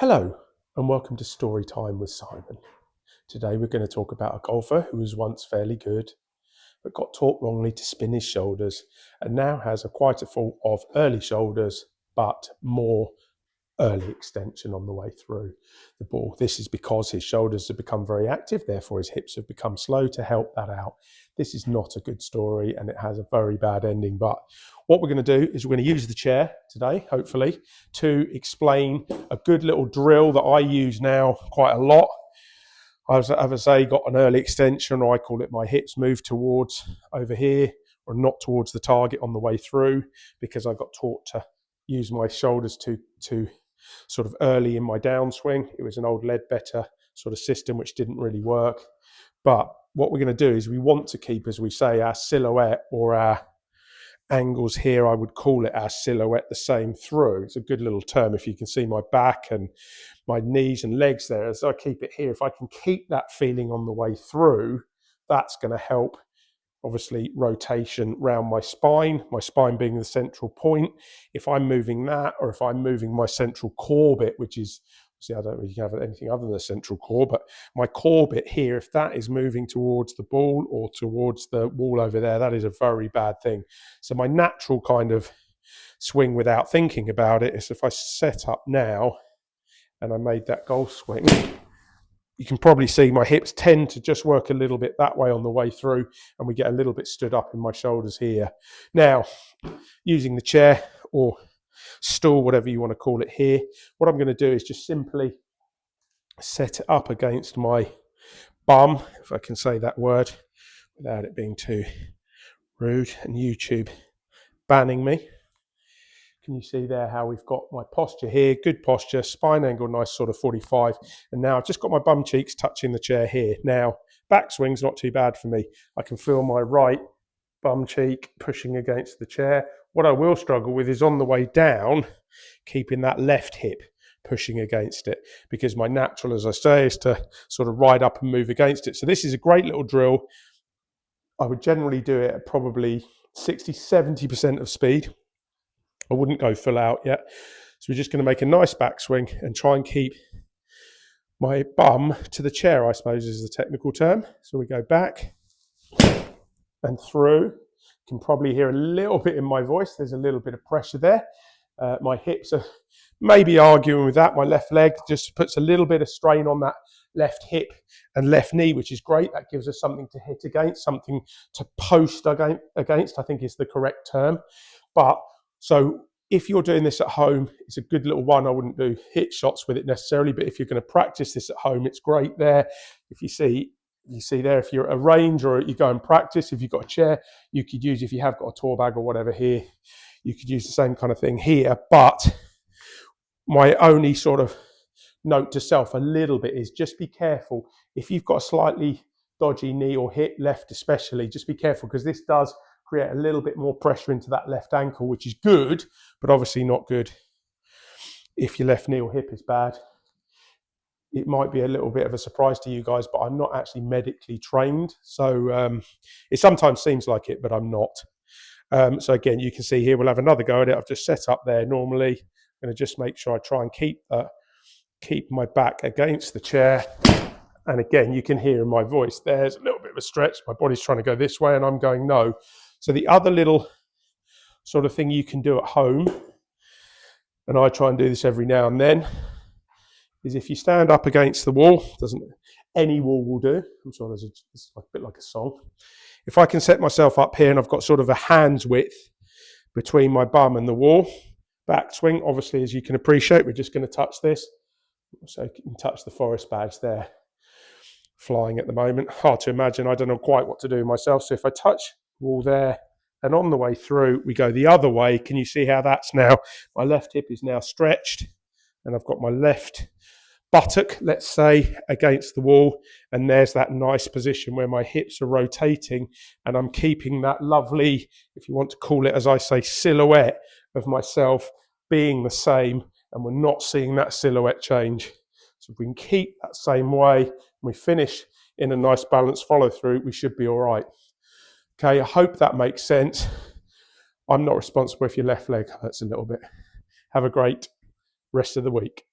Hello and welcome to Story Time with Simon. Today we're going to talk about a golfer who was once fairly good but got taught wrongly to spin his shoulders and now has quite a fault of early shoulders but more early extension on the way through the ball. This is because his shoulders have become very active, therefore his hips have become slow to help that out. This is not a good story and it has a very bad ending, but what we're going to do is we're going to use the chair today, hopefully, to explain a good little drill that I use now quite a lot. As I say, got an early extension, or I call it my hips move towards over here or not towards the target on the way through, because I got taught to use my shoulders to sort of early in my downswing. It was an old Leadbetter sort of system which didn't really work. But what we're going to do is we want to keep, as we say, our silhouette or our angles here, I would call it our silhouette, the same through. It's a good little term. If you can see my back and my knees and legs there, as I keep it here, if I can keep that feeling on the way through, that's going to help, obviously, rotation round my spine being the central point. If I'm moving that, or if I'm moving my central core bit, which is, see, I don't really have anything other than the central core, but my core bit here, if that is moving towards the ball or towards the wall over there, that is a very bad thing. So my natural kind of swing without thinking about it is if I set up now and I made that golf swing, you can probably see my hips tend to just work a little bit that way on the way through, and we get a little bit stood up in my shoulders here. Now, using the chair or stool, whatever you want to call it here, what I'm going to do is just simply set it up against my bum, if I can say that word without it being too rude and YouTube banning me. Can you see there how we've got my posture here? Good posture, spine angle, nice sort of 45. And now I've just got my bum cheeks touching the chair here. Now, backswing's not too bad for me. I can feel my right bum cheek pushing against the chair. What I will struggle with is on the way down, keeping that left hip pushing against it, because my natural, as I say, is to sort of ride up and move against it. So this is a great little drill. I would generally do it at probably 60-70% of speed. I wouldn't go full out yet. So we're just going to make a nice backswing and try and keep my bum to the chair, I suppose is the technical term. So we go back and through. You can probably hear a little bit in my voice. There's a little bit of pressure there. My hips are maybe arguing with that. My left leg just puts a little bit of strain on that left hip and left knee, which is great. That gives us something to hit against, something to post against, I think is the correct term. But so if you're doing this at home, it's a good little one. I wouldn't do hit shots with it necessarily, but if you're going to practice this at home, it's great there. If you see there, if you're at a range or you go and practice, if you've got a chair, you could use, if you have got a tour bag or whatever here, you could use the same kind of thing here. But my only sort of note to self a little bit is just be careful. If you've got a slightly dodgy knee or hip, left especially, just be careful, because this does create a little bit more pressure into that left ankle, which is good, but obviously not good if your left knee or hip is bad. It might be a little bit of a surprise to you guys, but I'm not actually medically trained. So it sometimes seems like it, but I'm not. So again, you can see here, we'll have another go at it. I've just set up there normally. I'm going to just make sure I try and keep my back against the chair. And again, you can hear in my voice, there's a little bit of a stretch. My body's trying to go this way and I'm going no. So the other little sort of thing you can do at home, and I try and do this every now and then, is if you stand up against the wall, any wall will do. I'm sure it's a bit like a song. If I can set myself up here and I've got sort of a hand's width between my bum and the wall, backswing, obviously, as you can appreciate, we're just going to touch this. So you can touch the forest badge there, flying at the moment. Hard to imagine. I don't know quite what to do myself. So if I touch wall there, and on the way through, we go the other way. Can you see how that's now? My left hip is now stretched, and I've got my left buttock, let's say, against the wall, and there's that nice position where my hips are rotating, and I'm keeping that lovely, if you want to call it, as I say, silhouette of myself being the same, and we're not seeing that silhouette change. So if we can keep that same way, and we finish in a nice balanced follow through, we should be all right. Okay, I hope that makes sense. I'm not responsible if your left leg hurts a little bit. Have a great rest of the week.